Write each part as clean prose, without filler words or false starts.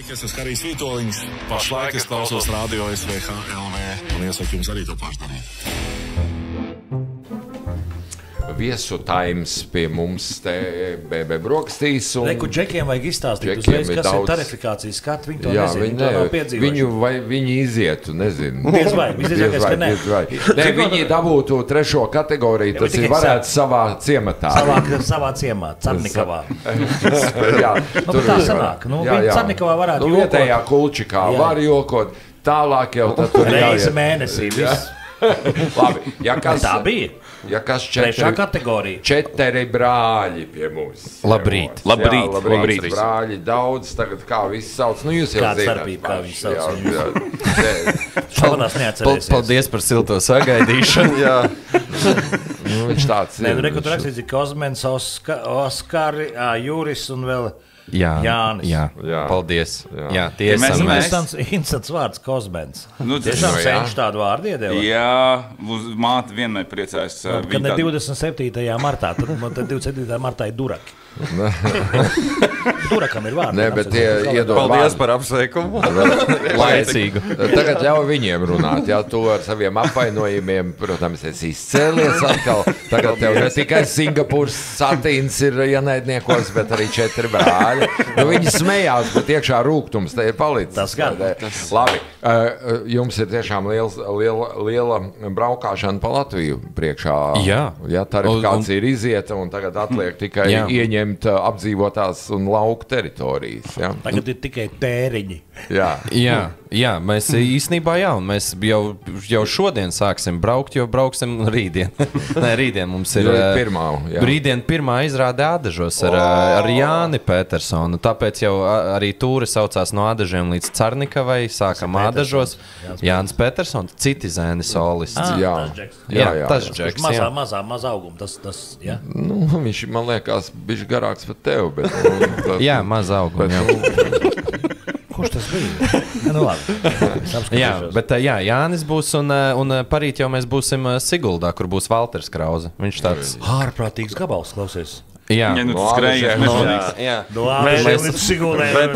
Es esmu Harijs Vitoļņš, pašlaik es klausos radio SVH LV un iesaku jums arī to pašu darīt. Viesu taims pie mums te BB brokastīs. Reku džekiem vajag izstāstīt uzreiz, kas ir tarifikācijas skatu. Viņi to nezinu, to nav piedzīvojuši. Viņi izietu, nezinu. Diez vai, visdrīzākais, ka ne. Ne, viņi dabūtu 3. kategoriju, tas ir varētu savā ciematā. Savā ciemā, Carnikavā. Jā, tā sanāk. Viņi Carnikavā varētu jokot. Vietējā Kulčikā var jokot, tālāk jau tad tur reizi mēnesī. Labi, ja kas... Tā bija. Ja kas 3. kategorija. 4 brāļi pie mums. Labrīt. Labrīt. Brāļi daudz, tagad kā visi sauc. Nu, jūs jau zināt. Kāda starpība, kā viņi sauc. Šabanās neatcerēsies. Paldies par silto sagaidīšanu. Jā. Nu, viņš tāds ir. Nē, nu, reku tur rakstīts, ir Kozmens, Oskari, Juris un vēl... Jānis. Jā. Paldies. Jā, tie esam mēs. Interesants vārds Kozmens. Tiešām senš tādu vārdu iedeva. Jā, māte vienmēr priecājas. Kad ne 27. martā, tad 27. martā ir Duraki. Durakam ir vārds. Nē, bet tie iedod Paldies par apsveikumu. Laicīgu. Tagad ļauj viņiem runāt. Jā, tu ar saviem apvainojumiem, protams, esi izcēlies atkal. Tagad tev ne tikai Singapūras satīns ir ienaidniekos, bet arī 4 brāļi. Nu, viņi smējās, bet iekšā rūgtums te ir palicis. Tas gan. Labi, jums ir tiešām liela braukāšana pa Latviju priekšā. Jā, tarifikācija ir izieta un tagad atliek tikai ieņemt apdzīvotās un lauku teritorijas. Ja? Tagad ir tikai tēriņi. Jā, mēs īstenībā un mēs jau šodien sāksim braukt, jo brauksim rītdien. Nē, rītdien mums ir rītdien pirmā izrāde Ādažos ar Jāni Petersonu. Tāpēc jau arī tūri saucās no Ādažiem līdz Carnikavai, sākam Ādažos. Jānis Petersons, citi zēni solists. Tas džeks. Mazā auguma, tas, jā. Nu, viņš, man liekas, bišķi garāks par tevi, bet... Jā, mazā auguma, Kurš tas bija? Nu, labi. Bet Jānis būs un parīt jau mēs būsim Siguldā, kur būs Valters Krauze. Viņš tāds... Ārprātīgs gabals, klausies. Jā, tu skrējies līdz Siguldai. Bet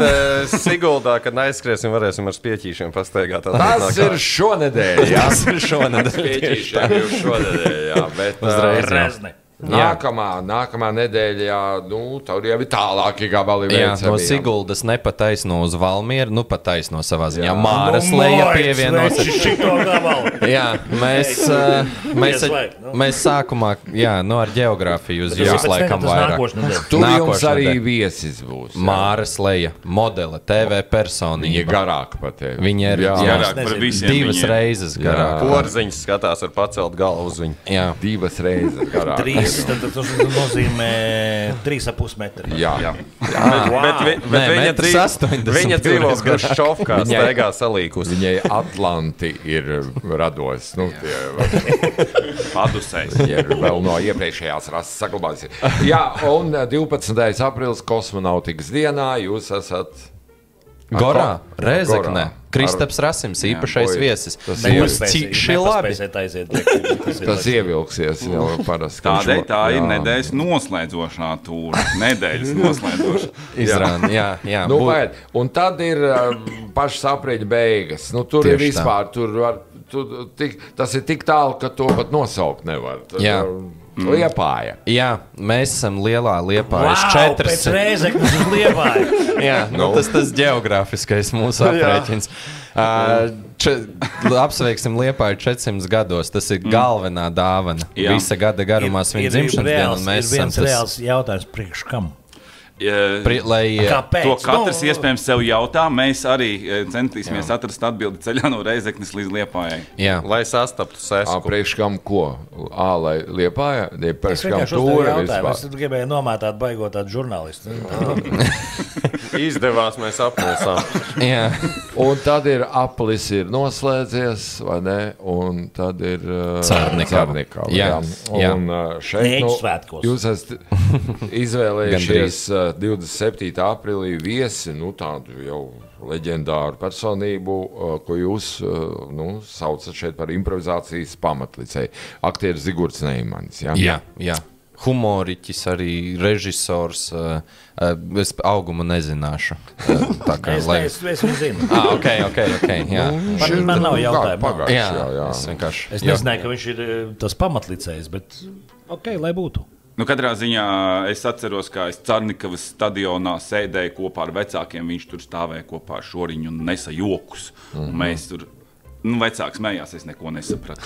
Siguldā, kad aizskriesim, varēsim ar spieķīšiem pastaigāt. Tas ir šonedēļ, jā. Tas ir šonedēļ. Spieķīšiem ir šonedēļ, jā. Bet Rezni. Nākamā nedēļā, tur jau ir tālāki gabali veicami. No Siguldas nepataisno uz Valmieru, pataisno savā ziņā. Māras leja pievienotas. Mēs sākumā, ar geogrāfiju uz jūs laikam vairāk. Tur jums arī viesis būs. Māras leja, modele, TV personība. Viņa garāka pat tevi. Viņa ir garāka par visiem. 2 reizes garāka. Porziņš skatās ar pacelt galvu uz viņu. 2 reizes garāka. Tad tas nozīmē 3,5 metri. Jā. Bet viņa dzīvo Hruščovkā, staigā salīkus. Viņai Atlanti ir rados. Padusējs. Viņa ir vēl no iepriekšējās rases saglabājusi. Jā, un 12. aprīlis kosmonautikas dienā jūs esat... Gorā, Rēzeknē. Kristaps Rasims, īpašais viesis. Tas ievilksies jau parasti. Tādēļ tā ir nedēļas noslēdzošā tūra. Nedēļas noslēdzošā. Jā. Un tad ir pašas aprīļa beigas. Tur ir vispār, tas ir tik tālu, ka to pat nosaukt nevar. Liepāja. Jā, mēs esam lielā Liepājas 400. Pēc Rēzeknes uz Liepāju. Jā, tas geogrāfiskais mūsu aprēķins. Apsveiksim Liepāju 400 gados. Tas ir galvenā dāvana. Visa gada garumā viņa dzimšanas diena. Ir viens reāls jautājums priekš kam? To katrs iespējams sev jautā. Mēs arī centīsimies atrast atbildi ceļā no Reizeknes līdz Liepājai. Lai sastaptu sesku. Priekš kam ko? Lai Liepājā? Es vienkārši uzdevu jautājumu. Es gribēju nomētāt baigot tādu žurnālistu. Izdevās, mēs apmulsām. Un tad ir aplis ir noslēdzies, vai ne? Un tad ir Carnikava. Un šeit jūs esat izvēlējušies 27. aprīlī viesi, tādu jau leģendāru personību, ko jūs saucat šeit par improvizācijas pamatlicēju. Aktieris Zigurds Neimanis, jā? Jā. humoriķis, arī režisors. Es augumu nezināšu. Tā kā, es viņu zinu. Ok, jā. Man nav jautājumu. Jā. Es nezināju, ka viņš ir tas pamatlicējs, bet ok, lai būtu. Nu, katrā ziņā es atceros, kā es Carnikavas stadionā sēdēju kopā ar vecākiem. Viņš tur stāvēja kopā ar Šoriņu un nesa jokus. Un mēs tur, vecāki smējās, es neko nesapratu.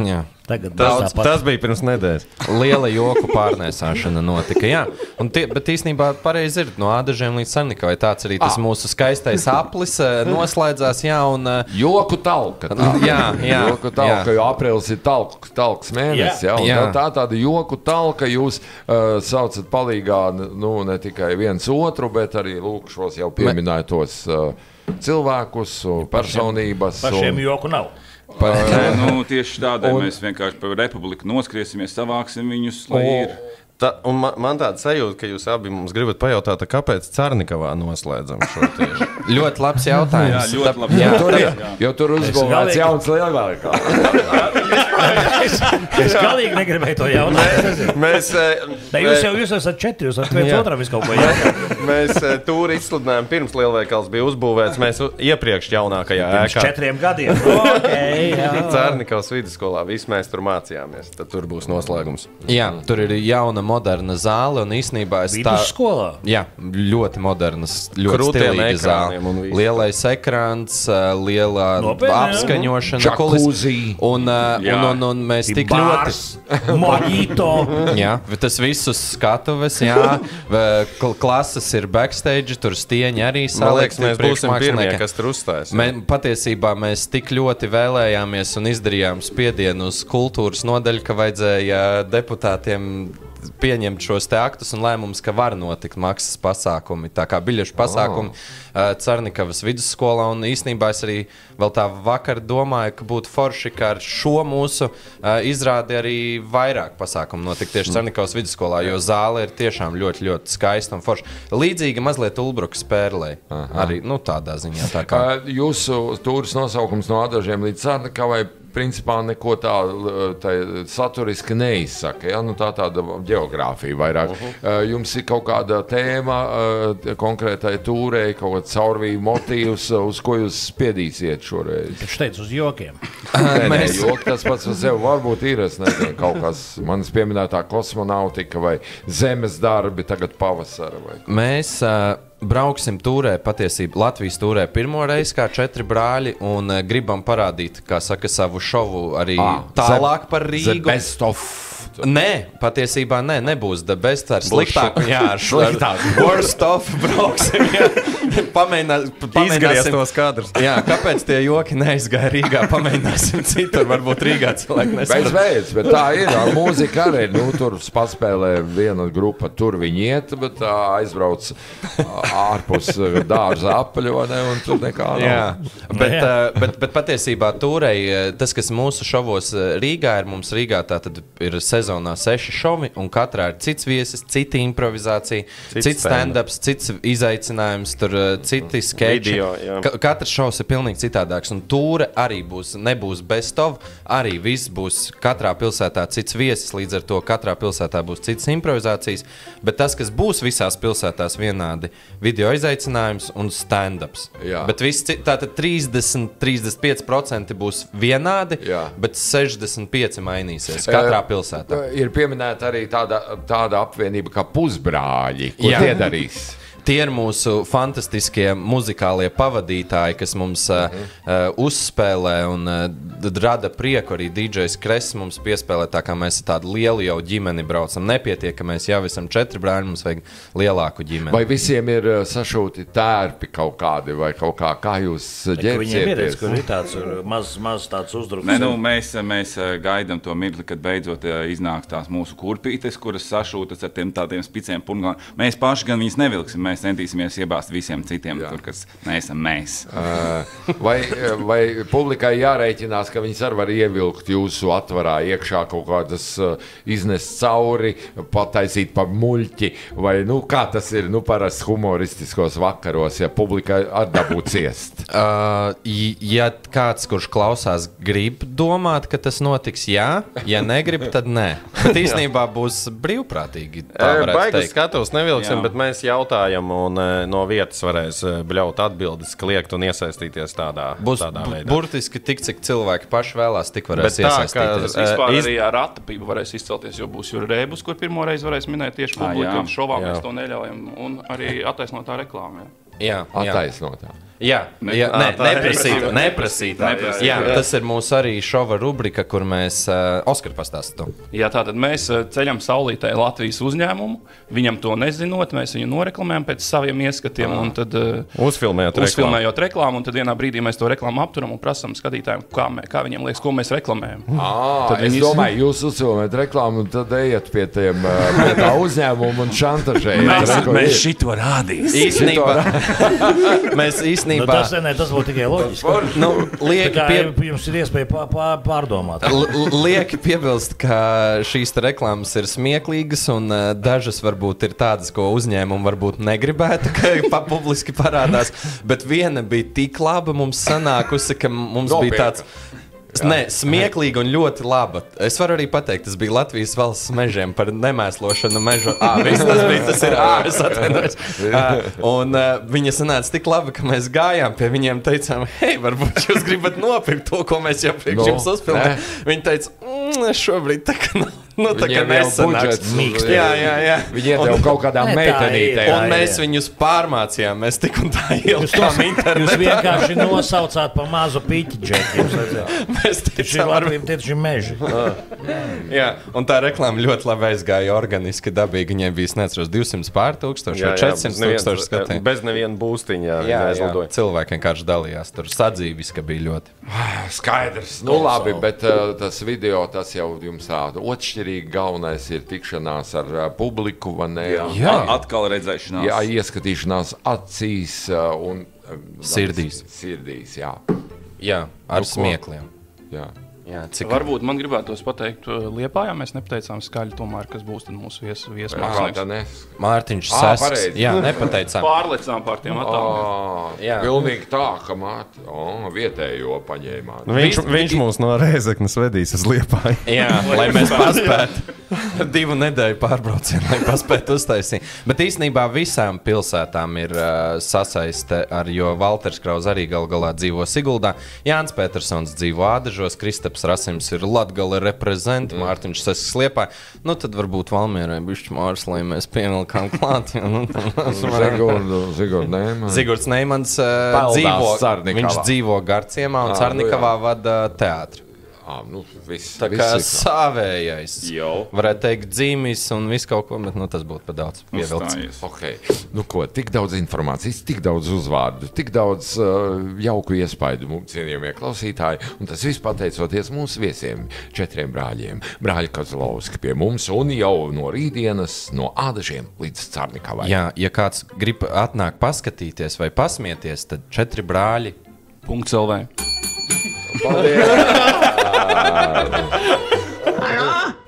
Jā. Tas bija pirms nedēļas. Liela joku pārnēsāšana notika, jā. Bet īstenībā pareizi ir no Ādažiem līdz Carnikavai. Tāds arī tas mūsu skaistais aplis noslēdzās, jā, un... Joku talka. Jā. Joku talka, jo aprīlis ir talks mēnesis, jā. Un tāda joku talka jūs saucat palīgā, ne tikai viens otru, bet arī lūk šos jau pieminētos cilvēkus, personības. Pašiem joku nav. Tieši tādēļ mēs vienkārši par republiku noskriesimies, savāksim viņus, lai ir. Man tāda sajūta, ka jūs abi mums gribat pajautāt, kāpēc Carnikavā noslēdzam šo tieši. Ļoti labs jautājums. Jā, ļoti labs jautājums. Jo tur uzbūvēts jauns lielveikals. Es galīgi negribēju to jautāt. Jūs esat 4, jūs esat viens otram visu kaut ko jautāt. Mēs tūri izsludinājām pirms lielveikals bija uzbūvēts. Mēs iepriekš jaunākajā ēkā. Pirms 4 gadiem. Carnikavas vidusskolā. Visi mēs tur mācījāmies. Tad tur būs noslēgums. Jā, tur ir jauna moderna zāle un īstenībā es vidusskolā? Jā, ļoti modernas, ļoti stilīga zāle. Lielais ekrāns, liela apskaņošana, džakūzī. Un mēs tik ļoti... Mojito. Jā, tas visus skatuves, jā. Klases ir backstage, tur stieņi arī salikti. Mēs būsim pirmie, kas tur uzstājas. Patiesībā mēs tik ļoti vēlējāmies un izdarījām spiedienu uz kultūras nodaļu, ka vajadzēja deputātiem pieņemt šos te aktus un lēmumus, ka var notikt maksas pasākumi, tā kā biļešu pasākumi Carnikavas vidusskolā. Un īstenībā es arī vēl tā vakar domāju, ka būtu forši, ka ar šo mūsu izrādi arī vairāk pasākumu notikt tieši Carnikavas vidusskolā, jo zāle ir tiešām ļoti, ļoti skaista un forša. Līdzīgi mazliet Ulbrukas Pērlei. Arī, tādā ziņā. Tā kā. Jūsu tūras nosaukums no Ādažiem līdz Carnikavai principā neko tā saturiski neizsaka. Ja? Tāda geogrāfija vairāk. Jums ir kaut kāda tēma konkrētai tūrei, kaut kāds caurvīju motīvs, uz ko jūs spiedīsiet šoreiz? Viņš teica uz jokiem. Nē, joki tas pats par sevi varbūt ir. Es nezinu, kaut kas manis pieminētā kosmonautika vai zemes darbi tagad pavasara. Vai... Mēs... brauksim tūrē, patiesībā Latvijas tūrē pirmo reizi kā 4 brāļi un gribam parādīt, kā saka, savu šovu arī tālāk par Rīgu. The best of. Nē, patiesībā nebūs the best ar sliktāku. Jā, ar sliktāku. Worst of brauksim, jā. Pamēģināsim tos kadrus. Jā, kāpēc tie joki neizgāja Rīgā? Pamēģināsim citur, varbūt Rīgā cilvēki nesaprot. Veids, bet tā ir. Mūzika arī, tur paspēlē viena grupa, tur viņi iet, bet aizbrauc ārpus dārza apaļu, un tur nekā nav. Jā, bet patiesībā tūrei, tas, kas mūsu šovos Rīgā ir, mums Rīgā tātad ir sezonā 6 šovi, un katrā ir cits viesis, cita improvizācija, cits stand-ups, cits izaicinājums, tur citi skeči. Katrs šovs ir pilnīgi citādāks, un tūre arī nebūs best of, arī viss būs katrā pilsētā cits viesis, līdz ar to katrā pilsētā būs cits improvizācijas, bet tas, kas būs visās pilsētās vienādi, video izaicinājums un stand-ups. Bet tātad 30-35% būs vienādi, bet 65% mainīsies katrā pilsētā. Ir pieminēta arī tāda apvienība kā Pusbrāļi, ko tie darīs. Tie ir mūsu fantastiskie muzikālie pavadītāji, kas mums uzspēlē un rada prieku. Arī DJs Kress mums piespēlē, tā kā mēs tādu lielu jau ģimeni braucam. Nepietiek, ka mēs jau esam 4 brāļi, mums vajag lielāku ģimeni. Vai visiem ir sašūti tērpi kaut kādi vai kaut kā jūs ģērbsieties? Viņiem ir, kur ir tāds maz tāds uzdrukums. Mēs gaidām to mirkli, kad beidzot iznāks tās mūsu kurpītes, kuras sašūtas ar tiem tādiem spiciem pungām. Mēs paši gan viņas nevilksim. mēs centīsimies iebāzt visiem citiem, tur, kas neesam mēs. Vai publikai jārēķinās, ka viņas arī var ievilkt jūsu atvarā iekšā kaut kādas iznest cauri, pataisīt pa muļķi, vai, kā tas ir, parasti humoristiskos vakaros, ja publikai atdabū ciest? Ja kāds, kurš klausās, grib domāt, ka tas notiks, jā, ja negrib, tad nē. Bet īstenībā būs brīvprātīgi. Baigas skatos nevilksim, bet mēs jautājam un no vietas varēs bļaut atbildes, kliegt un iesaistīties tādā veidā. Burtiski tik, cik cilvēki paši vēlās, tik varēs iesaistīties. Vispār arī ar atapību varēs izcelties, jo būs Juri Rēbus, kur pirmo reizi varēs minēt tieši publiku, un šovā mēs to neļaujam, un arī attaisnotā reklāma. Jā. Attaisnotā. Jā, neprasītā. Jā, tas ir mūsu arī šova rubrika, kur mēs Oskar pastāstam. Jā, tātad mēs ceļam saulītē Latvijas uzņēmumu, viņam to nezinot, mēs viņu noreklamējam pēc saviem ieskatiem, un tad uzfilmējot reklāmu, un tad vienā brīdī mēs to reklāmu apturam un prasam skatītājiem, kā viņiem liekas, ko mēs reklamējam. Es domāju, jūs uzfilmējat reklāmu, un tad ejat pie tā uzņēmuma un šantažējat. Mēs šito rādīs. Tas būtu tikai loģiski. Jums ir iespēja pārdomāt. Lieki piebilst, ka šīs reklāmas ir smieklīgas, un dažas varbūt ir tādas, ko uzņēmumi varbūt negribētu, ka publiski parādās. Bet viena bija tik laba mums sanākusi, ka mums bija tāds. Smieklīga un ļoti laba. Es varu arī pateikt, tas bija Latvijas valsts mežiem par nemēslošanu mežu. Tas ir es atvainojos. Un viņa sanāca tik labi, ka mēs gājām pie viņiem, teicām, hei, varbūt jūs gribat nopirkt to, ko mēs jau priekš jums uzfilmējam. Viņi teica, šobrīd tā kā tā kā nesanāks. Jā. Viņi iedeva kaut kādām meitenītēm. Un mēs viņus pārmācījām. Mēs tik un tā ielikām internetā. Jūs vienkārši nosaucāt pa mazu piķi džeku. Mēs tieši meži. Jā, un tā reklāma ļoti labi aizgāja organiski, dabīgi. Viņiem bija, neatceros, 200 pār tūkstoši, 400 skatījumi. Bez neviena būstiņa. Jā. Cilvēki vienkārši dalījās. Tur sadzīviska bija ļoti. Skaidrs. Labi, bet tas video, tas jau jums tādu otršķirīgi galvenais ir tikšanās ar publiku, vai ne? Jā, atkal redzēšanās. Jā, ieskatīšanās acīs un sirdīs. Jā. Jā, ar smiekliem. Jā. Varbūt man gribētos pateikt, Liepājā mēs nepateicām skaļi tomēr, kas būs tad mūsu viesmākslinieks. Mārtiņš Sests. Jā, nepateicām. Pārlecām pār tiem attālumiem. Pilnīgi tā, ka vietējo paņēmāt. Viņš mūs no Rēzeknes vedīs uz Liepāju. Jā, lai mēs paspētu 2 nedēļu pārbraucienu, lai paspētu uztaisīt. Bet īstenībā visām pilsētām ir sasaiste jo Valters Kraus arī galā dzīvo Siguldā, Jānis Petersons dzīvo Ādažos, Kristaps Rasims ir Latgale reprezent, Mārtiņš Sesks Liepāja. Tad varbūt Valmierai bišķi Mārs, lai mēs pievilkām klāt. Zigords Neimans dzīvo Garciemā un Carnikavā vada teātri. Tā kā savējais. Varētu teikt dzīmis un visu kaut ko, bet tas būtu pa daudz pievilcis. Okay. Tik daudz informācijas, tik daudz uzvārdu, tik daudz jauku iespaidu mums cienījamie klausītāji, un tas viss pateicoties mūsu viesiem, 4 brāļiem. Brāļi Kozlovski pie mums un jau no rītdienas no Ādažiem līdz Carnikavai. Jā, ja kāds grib atnākt paskatīties vai pasmieties, tad 4 brāļi. .lv.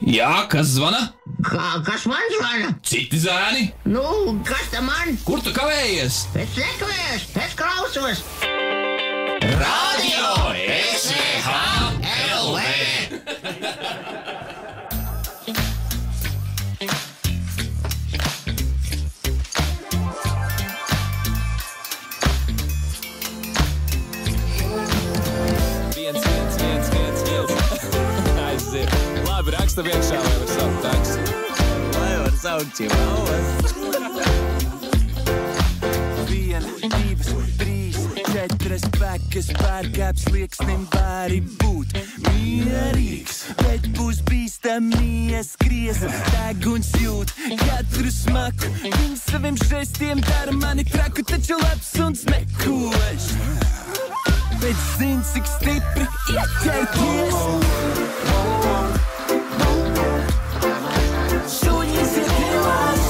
Jā, kas zvana? Kas man zvana? Citi zēni? Kas tam man? Kur tu kavējies? Es nekavējos, es klausos. Radio SVH LV. Labi, raksta vienšā, lai var saukt taksi. Lai var saukt čivavas. 1, 2, 3, 4 spēkas pārkāps lieksnim vari būt mierīgs, bet būs bīstami skries, deguns jūt katru smaku. Viņi saviem žestiem dara mani traku, taču labs un smekošs. Bet zin, cik stipri ieķerties. Suņi iziet ielās.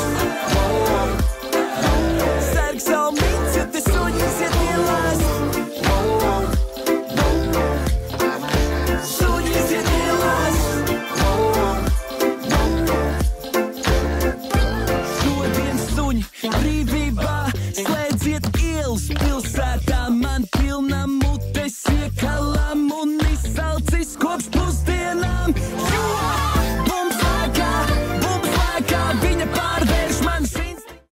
dzīvībā, slēdz